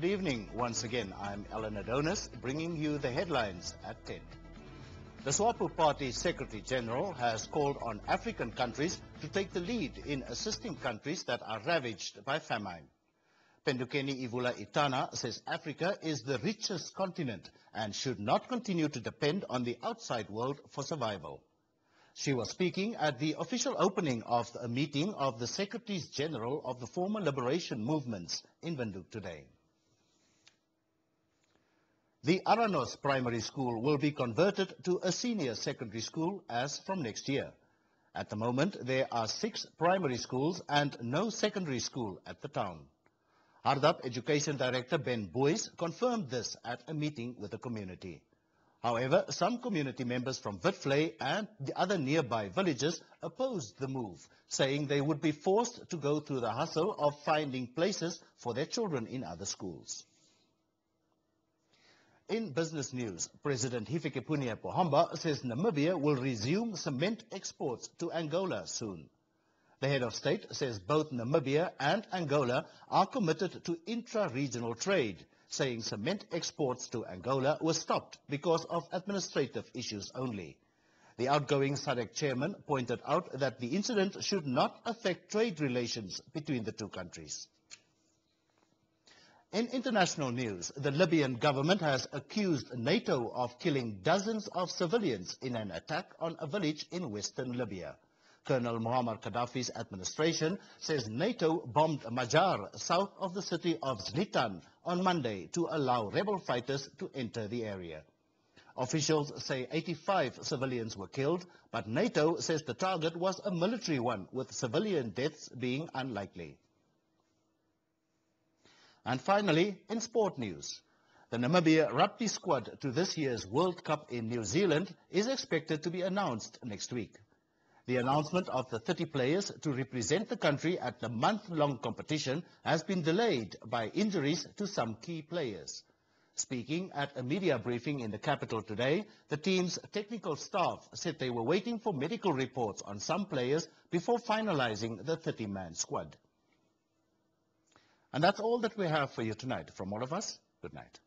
Good evening. Once again, I'm Alan Adonis, bringing you the headlines at 10. The SWAPO Party Secretary General has called on African countries to take the lead in assisting countries that are ravaged by famine. Pendukeni Ivula Itana says Africa is the richest continent and should not continue to depend on the outside world for survival. She was speaking at the official opening of a meeting of the Secretaries General of the former liberation movements in Windhoek today. The Aranos Primary School will be converted to a senior secondary school as from next year. At the moment, there are 6 primary schools and no secondary school at the town. Hardap Education Director Ben Boyce confirmed this at a meeting with the community. However, some community members from Witvlei and the other nearby villages opposed the move, saying they would be forced to go through the hustle of finding places for their children in other schools. In business news, President Hifikepunye Pohamba says Namibia will resume cement exports to Angola soon. The head of state says both Namibia and Angola are committed to intra-regional trade, saying cement exports to Angola were stopped because of administrative issues only. The outgoing SADC chairman pointed out that the incident should not affect trade relations between the two countries. In international news, the Libyan government has accused NATO of killing dozens of civilians in an attack on a village in western Libya. Colonel Muammar Gaddafi's administration says NATO bombed Majar south of the city of Zlitan on Monday to allow rebel fighters to enter the area. Officials say 85 civilians were killed, but NATO says the target was a military one, with civilian deaths being unlikely. And finally, in sport news, the Namibia rugby squad to this year's World Cup in New Zealand is expected to be announced next week. The announcement of the 30 players to represent the country at the month-long competition has been delayed by injuries to some key players. Speaking at a media briefing in the capital today, the team's technical staff said they were waiting for medical reports on some players before finalizing the 30-man squad. And that's all that we have for you tonight. From all of us, good night.